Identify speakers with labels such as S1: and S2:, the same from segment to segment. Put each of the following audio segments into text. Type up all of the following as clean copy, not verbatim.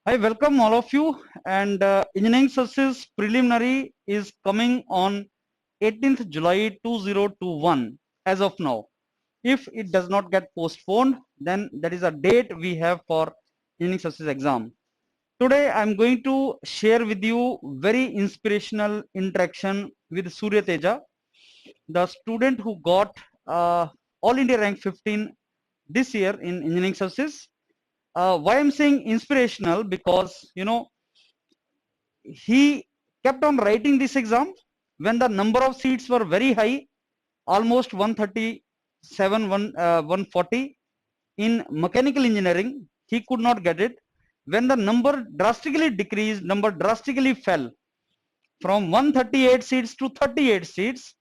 S1: I welcome all of you and engineering services preliminary is coming on 18th July 2021 as of now. If it does not get postponed, then that is a date we have for engineering services exam. Today I am going to share with you very inspirational interaction with Surya Teja, the student who got All India rank 15 this year in engineering services. Why I'm saying inspirational, because he kept on writing this exam when the number of seats were very high, almost 137, 140. In mechanical engineering, he could not get it. When the number drastically decreased, number drastically fell from 138 seats to 38 seats.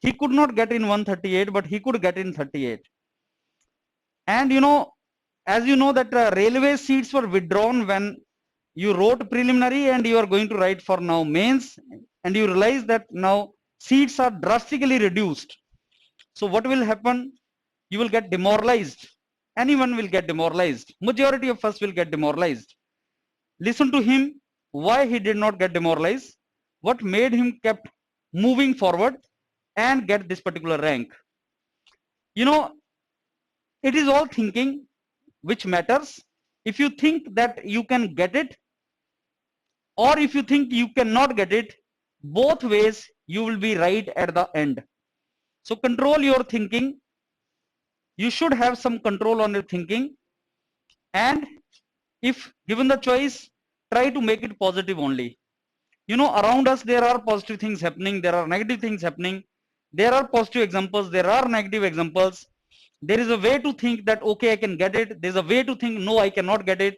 S1: He could not get in 138, but he could get in 38. And as you know that railway seats were withdrawn when you wrote preliminary and you are going to write for now mains, and you realize that now seats are drastically reduced. So what will happen? You will get demoralized. Anyone will get demoralized. Majority of us will get demoralized. Listen to him. Why he did not get demoralized? What made him kept moving forward and get this particular rank? You know, it is all thinking which matters. If you think that you can get it, or if you think you cannot get it, both ways you will be right at the end. So control your thinking. You should have some control on your thinking, and if given the choice, try to make it positive only. Around us there are positive things happening, there are negative things happening, there are positive examples, there are negative examples. There is a way to think that okay, I can get it. There's a way to think no, I cannot get it.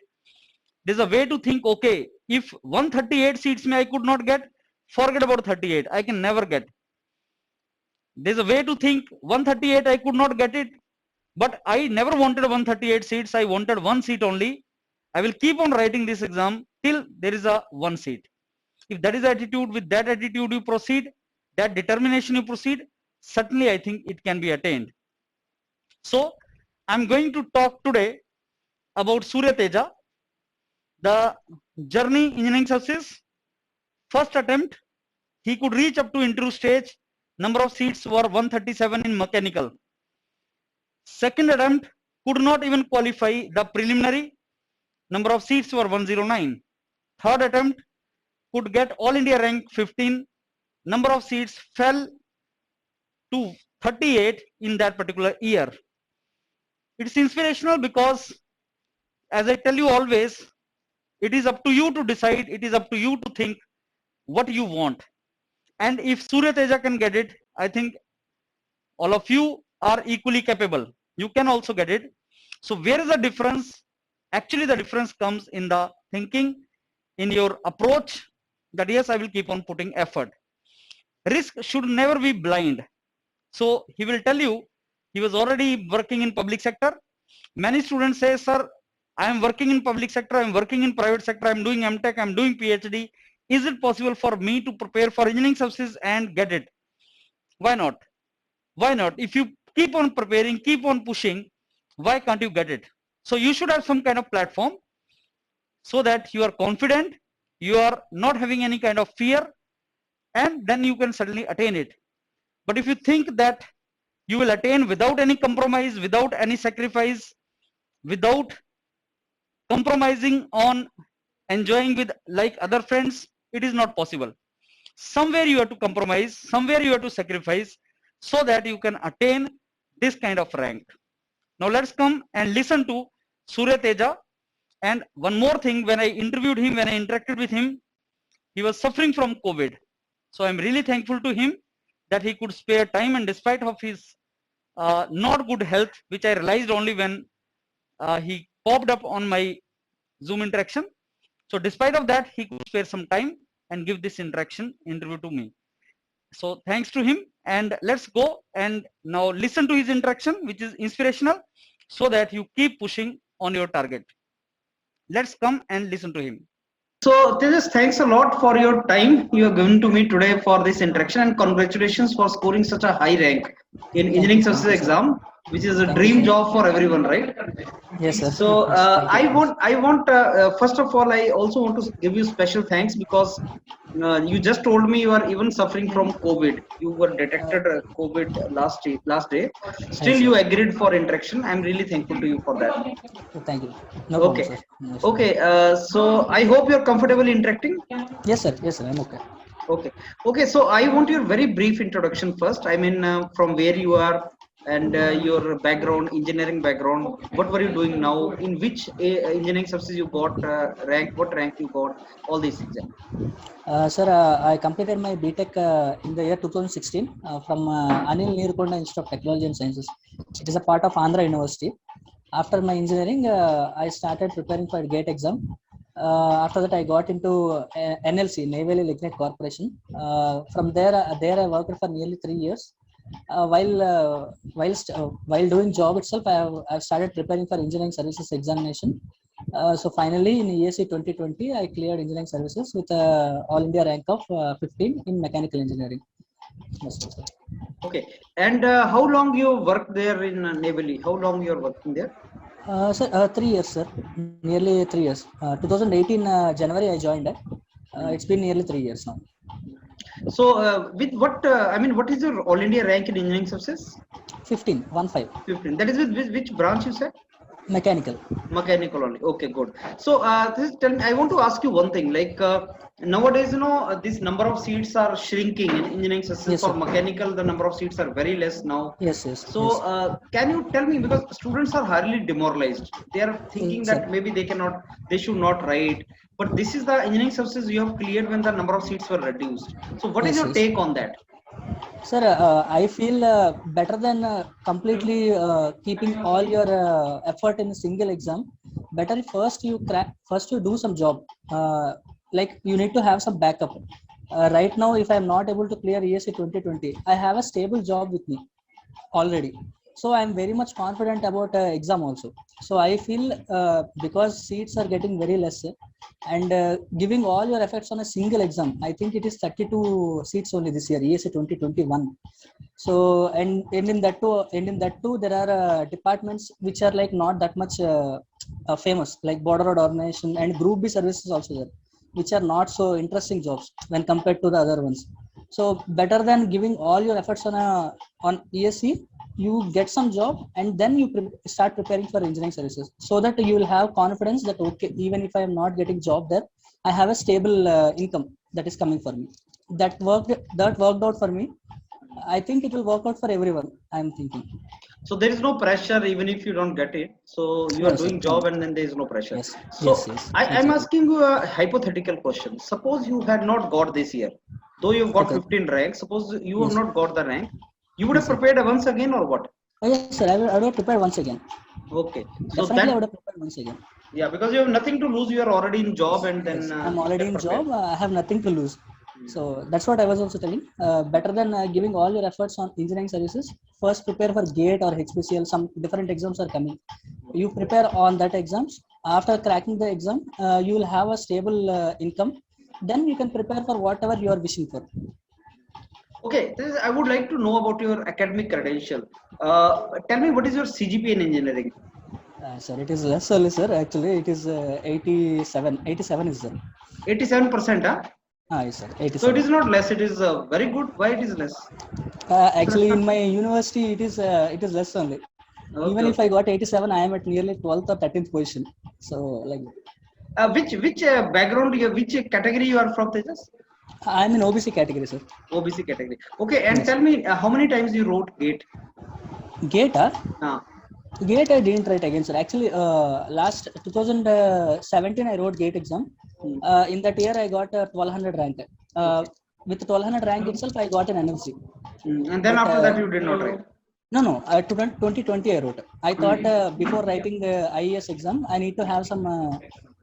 S1: There's a way to think, okay, if 138 seats may I could not get, forget about 38, I can never get. There's a way to think 138 I could not get it, but I never wanted 138 seats, I wanted one seat only. I will keep on writing this exam till there is a one seat. If that is attitude, with that attitude you proceed, that determination you proceed, certainly I think it can be attained. So I'm going to talk today about Surya Teja, the journey engineering success. First attempt, he could reach up to interview stage. Number of seats were 137 in mechanical. Second attempt, could not even qualify the preliminary. Number of seats were 109. Third attempt, could get All India rank 15. Number of seats fell to 38 in that particular year. It's inspirational because, as I tell you always, it is up to you to decide, it is up to you to think what you want. And if Surya Teja can get it, I think all of you are equally capable. You can also get it. So where is the difference? Actually, the difference comes in the thinking, in your approach, that yes, I will keep on putting effort. Risk should never be blind. So he will tell you, he was already working in public sector. Many students say, sir, I am working in public sector, I am working in private sector, I am doing MTech, I am doing PhD. Is it possible for me to prepare for engineering services and get it? Why not? Why not? If you keep on preparing, keep on pushing, why can't you get it? So you should have some kind of platform so that you are confident, you are not having any kind of fear, and then you can certainly attain it. But if you think that you will attain without any compromise, without any sacrifice, without compromising on enjoying with like other friends, it is not possible. Somewhere you have to compromise, somewhere you have to sacrifice, so that you can attain this kind of rank. Now let's come and listen to Surya Teja. And one more thing, when I interviewed him, when I interacted with him, he was suffering from COVID. So I'm really thankful to him that he could spare time, and despite of his not good health, which I realized only when he popped up on my Zoom interaction. So despite of that, he could spare some time and give this interaction interview to me. So thanks to him, and let's go and now listen to his interaction, which is inspirational, so that you keep pushing on your target. Let's come and listen to him. So Tejas, thanks a lot for your time you have given to me today for this interaction, and congratulations for scoring such a high rank in engineering
S2: Thank
S1: services
S2: you, sir.
S1: exam, which is a
S2: Thank you,
S1: dream
S2: sir.
S1: job for everyone, right?
S2: Yes, sir.
S1: So
S2: Yes, thank you.
S1: first of all, I also want to give you special thanks because you just told me you are even suffering from COVID. You were
S2: Uh,
S1: detected COVID last day. Still,
S2: yes,
S1: you
S2: sir.
S1: agreed for interaction. I'm really thankful to you for that.
S2: Thank you. No problem,
S1: Okay,
S2: sir. No issue.
S1: okay. So I hope you're comfortable interacting.
S2: Yes, sir. Yes, sir. I'm okay.
S1: Okay, okay. So I want your very brief introduction first. I mean, from where you are and your background, engineering background. What were you doing now? In which engineering subsidy you got rank? What rank you got? All these things. Yeah.
S2: Sir, I completed my BTech in the year 2016 from Anil Neerukonda Institute of Technology and Sciences. It is a part of Andhra University. After my engineering, I started preparing for GATE exam. After that, I got into NLC, Naval Lignite Corporation. From there, I worked for nearly 3 years. While doing job itself, I've started preparing for engineering services examination. So finally, in ESC 2020, I cleared engineering services with all India rank of 15 in mechanical engineering. That's all, sir.
S1: Okay. And how long you worked there in Navy? How long you're working there?
S2: Sir, 3 years, sir. Nearly 3 years. 2018 January, I joined. It's been nearly 3 years now.
S1: So with what? I mean, what is your all India rank in engineering services?
S2: 15, 1 5.
S1: 15. That is with which branch you said?
S2: Mechanical.
S1: Mechanical only. Okay, good. So, tell me, I want to ask you one thing. Like nowadays, this number of seats are shrinking in engineering systems.
S2: Yes,
S1: For
S2: sir.
S1: mechanical, the number of seats are very less now.
S2: Yes, yes,
S1: So,
S2: yes.
S1: can you tell me, because students are highly demoralized. They are thinking
S2: Yes, sir.
S1: that maybe they should not write. But this is the engineering services you have cleared when the number of seats were reduced. So, what is
S2: Yes,
S1: your
S2: yes.
S1: take on that?
S2: Sir, I feel better than completely keeping all your effort in a single exam. Better first you crack, first you do some job. Like you need to have some backup. Right now, if I am not able to clear ESC 2020, I have a stable job with me already. So I am very much confident about exam also. So I feel because seats are getting very less, and giving all your efforts on a single exam, I think it is 32 seats only this year, ESA 2021. So and in that too there are departments which are like not that much famous, like border road organization and group B services also there, which are not so interesting jobs when compared to the other ones. So better than giving all your efforts on ESC, you get some job and then you start preparing for engineering services, so that you will have confidence that okay, even if I am not getting job there, I have a stable income that is coming for me. That worked out for me. I think it will work out for everyone, I am thinking.
S1: So there is no pressure even if you don't get it. So you are
S2: No, sir,
S1: doing
S2: no.
S1: job and then there is no pressure.
S2: Yes,
S1: So
S2: yes, yes,
S1: I'm
S2: exactly.
S1: asking you a hypothetical question. Suppose you had not got this year, though you've got
S2: Okay.
S1: 15 rank. Suppose you have
S2: Yes,
S1: not got the rank, you would have
S2: yes, sir.
S1: prepared once again or what?
S2: Yes, sir, I would have prepared once again.
S1: Okay, so
S2: Definitely I would
S1: that,
S2: have prepared once again.
S1: yeah, because you have nothing to lose. You are already in job,
S2: Yes,
S1: and then
S2: yes. I'm
S1: you
S2: already
S1: can
S2: in
S1: prepare.
S2: job. I have nothing to lose.
S1: Hmm.
S2: So that's what I was also telling. Better than giving all your efforts on engineering services, first prepare for GATE or HPCL. Some different exams are coming. You prepare on that exams. After cracking the exam, you will have a stable income. Then you can prepare for whatever you are wishing for.
S1: Okay, I would like to know about your academic credential. Tell me, what is your CGPA in engineering?
S2: Sir, it is less only, sir. Actually, it is 87. 87 is there.
S1: 87%, huh?
S2: Yes, sir.
S1: So it
S2: 87.
S1: is not less, it is very good. Why it is less?
S2: Actually, in my university, it is less only. Even
S1: Okay,
S2: if I
S1: okay.
S2: got 87, I am at nearly 12th or 13th position. So like
S1: Which background, which category you are from, Tejas?
S2: I am in OBC category, sir.
S1: OBC category. Okay, and
S2: Yes.
S1: tell me how many times you wrote GATE?
S2: Gate,
S1: Uh,
S2: Gate I didn't write again, sir. Actually, last 2017 I wrote Gate exam.
S1: hmm,
S2: In that year I got 1200 rank. Uh,
S1: okay.
S2: with 1200 rank itself, I got an NLC.
S1: And then
S2: But
S1: after that you did not write.
S2: no, 2020 I wrote. I thought before writing the IES exam, I need to have some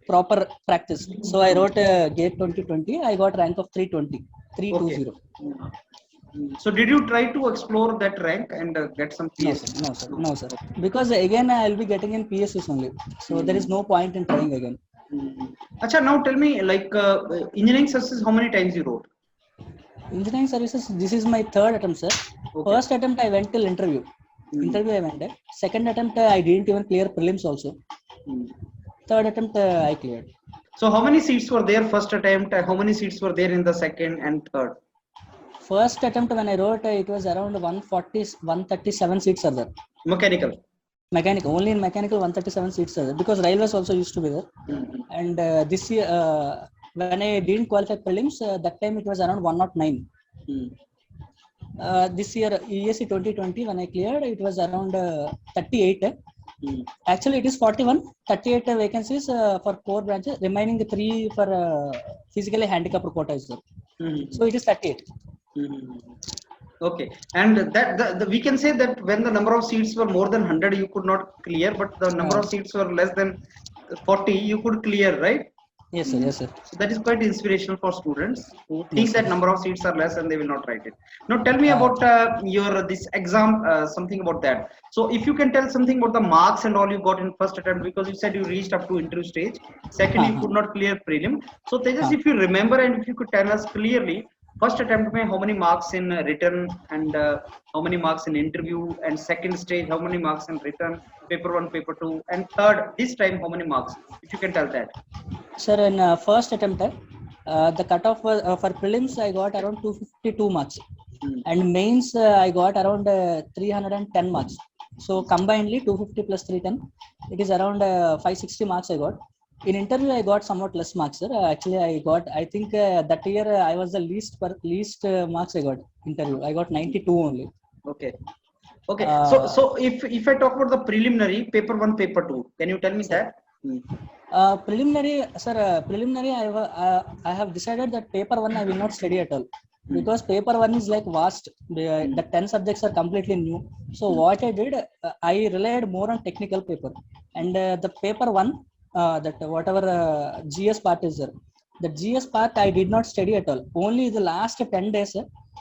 S2: proper practice. So I wrote GATE 2020. I got rank of 320,
S1: Okay.
S2: 320.
S1: So did you try to explore that rank and get some
S2: No, sir,
S1: PSUs?
S2: no, sir,
S1: No.
S2: no, sir.
S1: Okay.
S2: Because again, I'll be getting in PSUs only. So there is
S1: Hmm.
S2: no point in trying again.
S3: Acha, now tell me, like, engineering success, how many times you wrote?
S2: Engineering services, this is my third attempt, sir.
S3: Okay.
S2: First attempt I went till interview. Interview I went there. Second attempt I didn't even clear prelims also. Third attempt I cleared.
S3: So how many seats were there first attempt? How many seats were there in the second and third?
S2: First attempt when I wrote, it was around 140, 137 seats are there.
S3: Mechanical.
S2: Mechanical, only in mechanical 137 seats are there, because railways also used to be there. And this year, when I didn't qualify prelims, that time it was around 109. This year, ESC 2020, when I cleared, it was around 38. Actually, it is 41, 38 vacancies for 4 branches, remaining 3 for physically handicapped quota is there. So it is 38.
S3: Okay, and that we can say that when the number of seats were more than 100, you could not clear, but the number of seats were less than 40, you could clear, right?
S2: Yes, sir. Yes, sir.
S3: So that is quite inspirational for students who think
S2: Yes,
S3: that
S2: sir.
S3: number of seats are less and they will not write it. Now tell me about your this exam, something about that. So if you can tell something about the marks and all you got in first attempt, because you said you reached up to interview stage. Second, you could not clear prelim. So Tejas, if you remember and if you could tell us clearly, first attempt mein how many marks in written and how many marks in interview, and second stage how many marks in written, paper 1, paper 2, and third this time how many marks, if you can tell that.
S2: Sir, in first attempt, the cutoff was, for prelims I got around 252 marks, and mains I got around 310 marks. So combinedly 250 plus 310, it is around 560 marks I got. In interview I got somewhat less marks, sir. Actually I got, I think that year I was the least marks I got interview. I got 92 only.
S3: Okay. Okay. So if I talk about the preliminary, paper 1, paper 2, can you tell me that?
S2: Preliminary, sir. Preliminary, I have decided that paper 1 I will not study at all, because paper 1 is like vast. The 10 subjects are completely new. So what I did, I relied more on technical paper, and the paper 1, that whatever GS part is there, the GS part I did not study at all. Only the last 10 days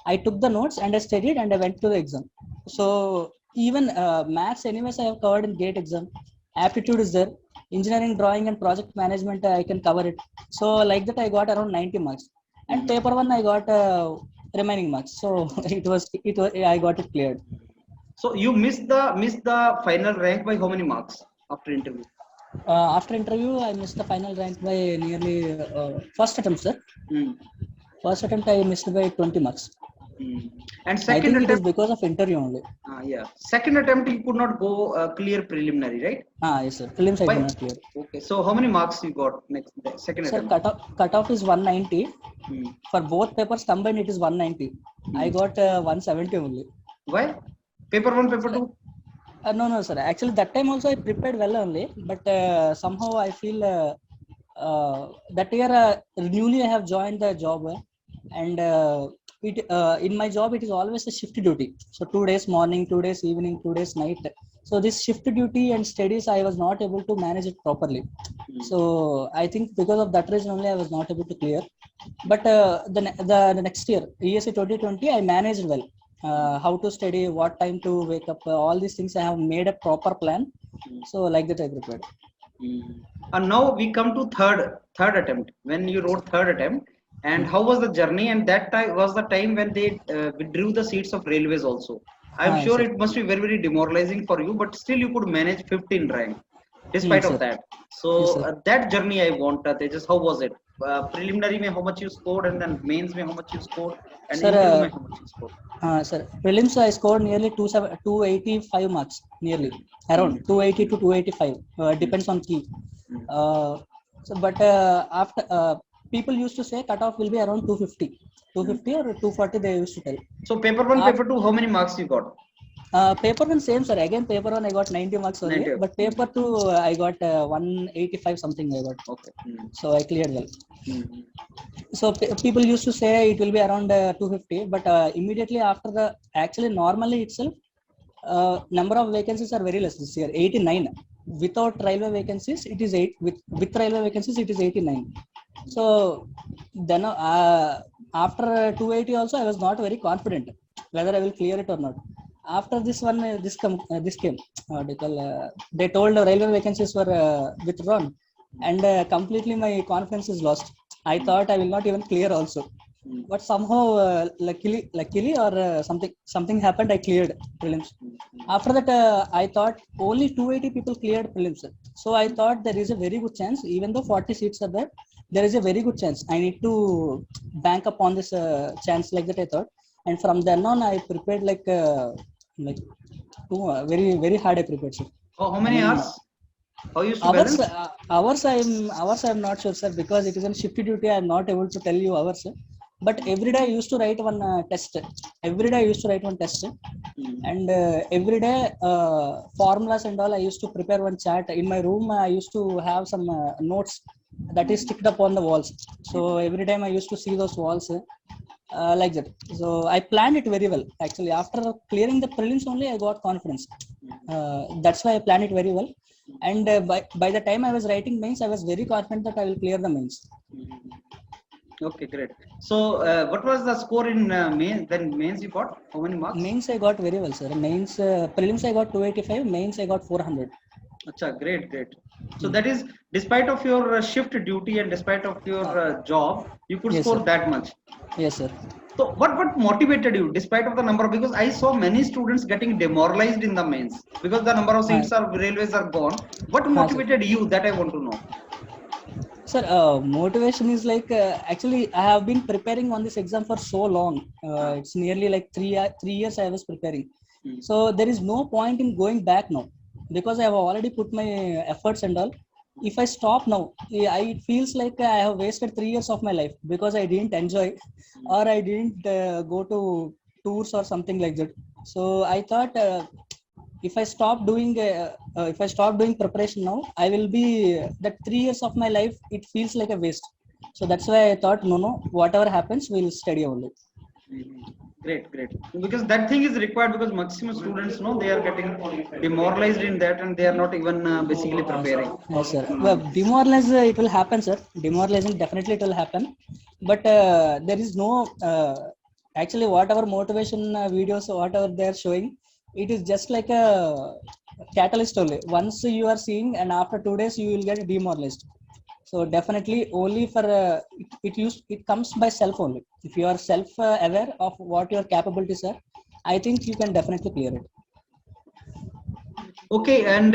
S2: I took the notes and I studied and I went to the exam. So even maths, anyways, I have covered in GATE exam. Aptitude is there. Engineering, drawing, and project management, I can cover it. So like that, I got around 90 marks. And paper 1, I got remaining marks. So I got it cleared.
S3: So you missed the final rank by how many marks after interview?
S2: After interview, I missed the final rank by nearly first attempt, sir. First attempt, I missed by 20 marks.
S3: And
S2: I
S3: second
S2: think
S3: attempt,
S2: it is because of interview only.
S3: yeah. Second attempt, you could not go clear preliminary, right?
S2: Yes, sir. Prelims I did not clear.
S3: Okay. So how many marks you got next second
S2: Sir,
S3: attempt?
S2: cutoff is 190. For both papers combined, it is 190. I got 170 only.
S3: Why? Paper 1, paper 2?
S2: No, sir. Actually, that time also I prepared well only, but somehow I feel that year newly I have joined the job, and in my job it is always a shift duty. So 2 days morning, 2 days evening, 2 days night. So this shift duty and studies I was not able to manage it properly. So I think because of that reason only I was not able to clear. But the next year, ESC 2020, I managed well. How to study, what time to wake up, all these things I have made a proper plan. So like that I prepared.
S3: And now we come to third attempt. When you wrote third attempt, and how was the journey? And that time was the time when they withdrew the seats of railways also. I'm sure
S2: Yes,
S3: it must be very, very demoralizing for you, but still you could manage 15 rank despite of that. So
S2: Yes,
S3: that journey I want, Tejas, how was it? Preliminary mein how much you scored, and then mains mein how much you scored, and
S2: Sir,
S3: interview mein how much you scored?
S2: Sir, prelims I scored nearly 285 marks, nearly around 280 to 285. Depends on key. But after people used to say cutoff will be around 250 or 240. They used to tell.
S3: So paper 1, paper 2, how many marks you got?
S2: Paper 1 same, sir. Again, paper 1 I got 90 marks only,
S3: 90.
S2: but paper 2 I got 185 something I got.
S3: Okay.
S2: So I cleared well. So people used to say it will be around 250, but immediately after actually normally itself, number of vacancies are very less this year, 89. Without railway vacancies, it is 8. With railway vacancies, it is 89. So then after 280 also, I was not very confident whether I will clear it or not. After this one, this came. They told the railway vacancies were withdrawn. and completely my confidence is lost. I thought I will not even clear also, but somehow luckily or something happened. I cleared prelims. After that, I thought only 280 people cleared prelims. So I thought there is a very good chance, even though 40 seats are there, there is a very good chance. I need to bank upon this chance, like that I thought. And from then on, I prepared like very hard. I prepared, sir.
S3: How
S2: I
S3: many
S2: mean,
S3: hours? How you used to
S2: hours,
S3: balance?
S2: hours I'm not sure, sir, because it is on shift duty. I'm not able to tell you hours, sir. But every day I used to write one test. Every day I used to write one test, and every day formulas and all I used to prepare one chart in my room. I used to have some notes that is sticked up on the walls. So every time I used to see those walls, like that. So I planned it very well. Actually, after clearing the prelims only, I got confidence. That's why I planned it very well. And by the time I was writing mains, I was very confident that I will clear the mains.
S3: Okay, great. So, what was the score in main? Then mains you got how many marks?
S2: Mains I got very well, sir. Mains prelims I got 285. Mains I got 400.
S3: Acha, great. So that is despite of your shift duty and despite of your job, you could
S2: Yes,
S3: score
S2: sir.
S3: that much.
S2: Yes, sir.
S3: So what motivated you despite of the number? Because I saw many students getting demoralized in the mains because the number of
S2: Uh,
S3: seats are railways are gone. What
S2: sir.
S3: motivated you? That I want to know.
S2: Sir, motivation is like actually I have been preparing on this exam for so long. It's nearly like 3 years I was preparing.
S3: Hmm.
S2: So there is no point in going back now because I have already put my efforts and all. If I stop now, it feels like I have wasted 3 years of my life because I didn't enjoy or I didn't go to tours or something like that. So I thought if I stop doing preparation now, I will be that 3 years of my life. It feels like a waste. So that's why I thought, no, whatever happens, we'll study only.
S3: Great. Because that thing is required because maximum students know they are getting demoralized in that and they are not even basically preparing.
S2: Yes, sir. Well, demoralize it will happen, sir. Demoralizing definitely it will happen, but there is no actually whatever motivation videos whatever they are showing, it is just like a catalyst only. Once you are seeing, and after 2 days you will get demoralized. So definitely only for it comes by self only. If you are self aware of what your capabilities are, I think you can definitely clear it.
S3: Okay, and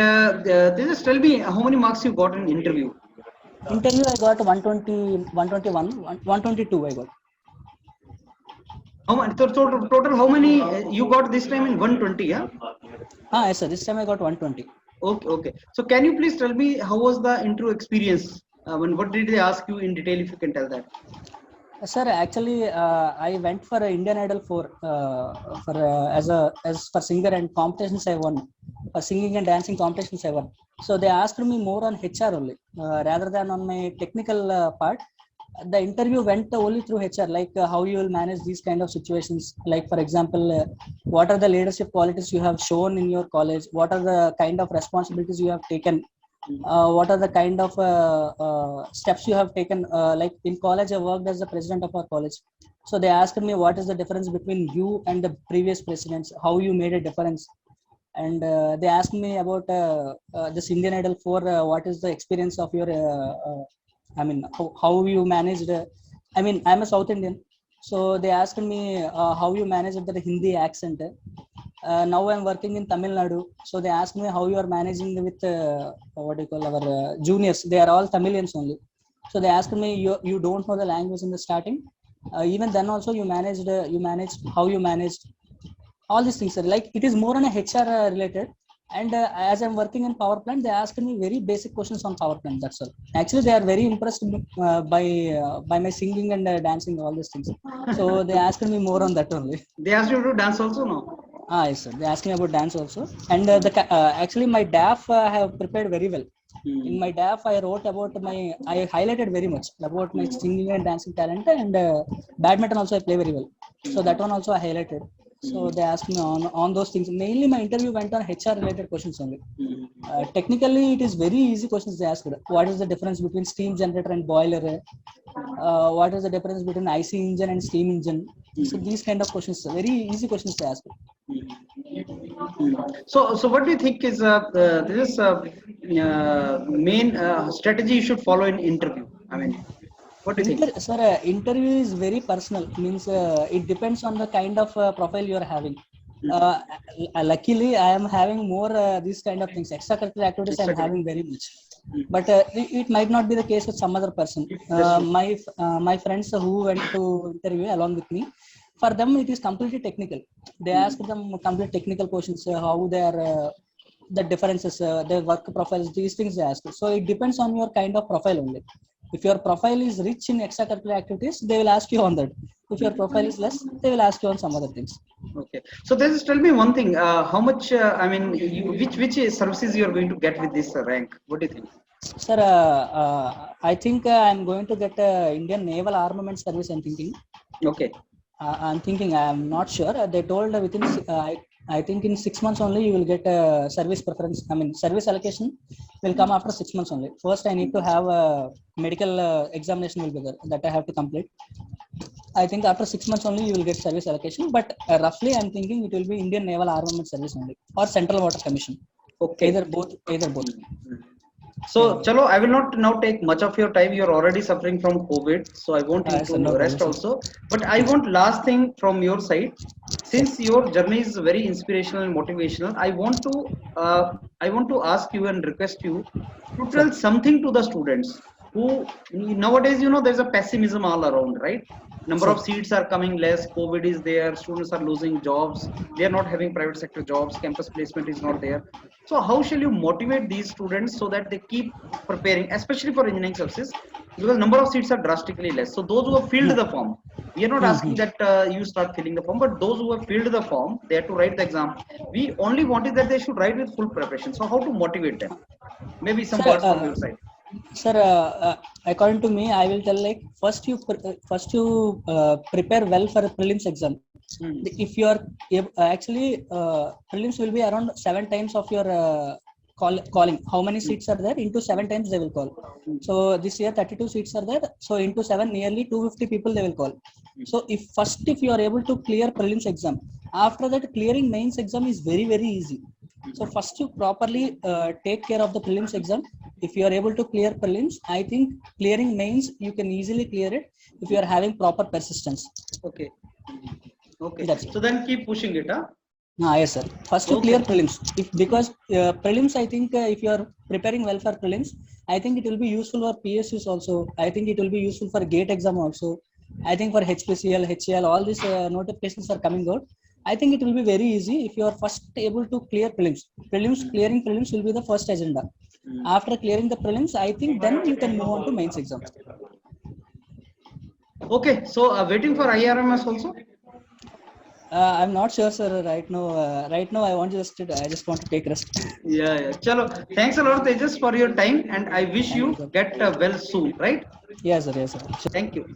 S3: just tell me how many marks you got in interview.
S2: Interview I got 120, 121, 122 I got.
S3: How much total how many you got this time in 120? Yeah.
S2: Yes, sir. This time I got 120.
S3: Okay. So can you please tell me how was the interview experience? What did they ask you in detail? If you can tell that.
S2: Sir, actually, I went for Indian Idol for as for singer and competitions I won. For singing and dancing competitions I won. So they asked me more on HR only rather than on my technical part. The interview went only through HR, like how you will manage these kind of situations. Like for example, what are the leadership qualities you have shown in your college? What are the kind of responsibilities you have taken? What are the kind of steps you have taken? Like in college, I worked as the president of our college. So they asked me what is the difference between you and the previous presidents, how you made a difference. And they asked me about this Indian Idol for what is the experience of your, I mean, how you managed. I mean, I'm a South Indian. So they asked me how you managed the Hindi accent. Now I'm working in Tamil Nadu. So they asked me how you are managing with what do you call our juniors. They are all Tamilians only. So they asked me, you don't know the language in the starting. Even then also you managed how you managed all these things. Are like it is more on a HR related. And as I'm working in power plant, they asked me very basic questions on power plant. That's all. Actually, they are very impressed by my singing and dancing, all these things. So they asked me more on that only.
S3: They asked you to dance also, no?
S2: Yes, sir. They asked me about dance also, and actually my DAF I have prepared very well. In my DAF, I wrote about I highlighted very much about my singing and dancing talent, and badminton also I play very well. So that one also I highlighted. So they asked me on those things. Mainly my interview went on HR related questions only. Technically, it is very easy questions they asked. What is the difference between steam generator and boiler? What is the difference between IC engine and steam engine? So these kind of questions, very easy questions they asked.
S3: So what do you think is this is main strategy you should follow in interview? I mean, what do you think?
S2: Sir, interview is very personal. Means it depends on the kind of profile you are having. Luckily, I am having more these kind of things. Extracurricular activities I am having very much. But it might not be the case with some other person. My friends who went to interview along with me, for them it is completely technical. They ask them complete technical questions, how they are, the differences, their work profiles, these things they ask. So it depends on your kind of profile only. If your profile is rich in extracurricular activities, they will ask you on that. If your profile is less, they will ask you on some other things.
S3: Okay. So just tell me one thing. How much? I mean, which services you are going to get with this rank? What do you think?
S2: Sir, I think I'm going to get Indian Naval Armament Service. I'm thinking.
S3: Okay.
S2: I'm thinking. I'm not sure. They told within. I think in 6 months only you will get a service preference. I mean, service allocation will come after 6 months only. First, I need to have a medical examination will be there that I have to complete. I think after 6 months only you will get service allocation. But roughly, I'm thinking it will be Indian Naval Armament Service only or Central Water Commission.
S3: Okay.
S2: Either both. Either both.
S3: So, chalo, I will not now take much of your time. You're already suffering from COVID, so I won't need to
S2: no
S3: rest
S2: problem,
S3: also. But I want last thing from your side. Since your journey is very inspirational and motivational, I want to ask you and request you to tell something to the students who nowadays, there's a pessimism all around, right? Number of seats are coming less, COVID is there, students are losing jobs, they are not having private sector jobs, campus placement is not there. So how shall you motivate these students so that they keep preparing, especially for engineering services, because number of seats are drastically less. So those who have filled the form, we are not asking that you start filling the form, but those who have filled the form, they have to write the exam. We only want is that they should write with full preparation. So how to motivate them? Maybe some words from your side.
S2: Sir, according to me, I will tell like first you prepare well for a prelims exam. If you are actually prelims will be around 7 times of your calling. How many seats are there? Into 7 times they will call. So this year 32 seats are there. So into 7, nearly 250 people they will call. So if you are able to clear prelims exam, after that clearing mains exam is very easy. So first you properly take care of the prelims exam. If you are able to clear prelims, I think clearing mains you can easily clear it if you are having proper persistence.
S3: Okay. So then keep pushing it, huh?
S2: Yes, sir. First to clear prelims. Because prelims, I think if you are preparing well for prelims, I think it will be useful for PSUs also. I think it will be useful for GATE exam also. I think for HPCL, HCL, all these notifications are coming out. I think it will be very easy if you are first able to clear prelims. Clearing prelims will be the first agenda. After clearing the prelims, I think then you can move on to mains exam.
S3: Okay, so waiting for IRMS also.
S2: I'm not sure, sir. Right now, I just want to take rest.
S3: Yeah. Chalo. Thanks a lot, Tejas, for your time, and I wish you get well soon. Right?
S2: Yes, sir.
S3: Thank you.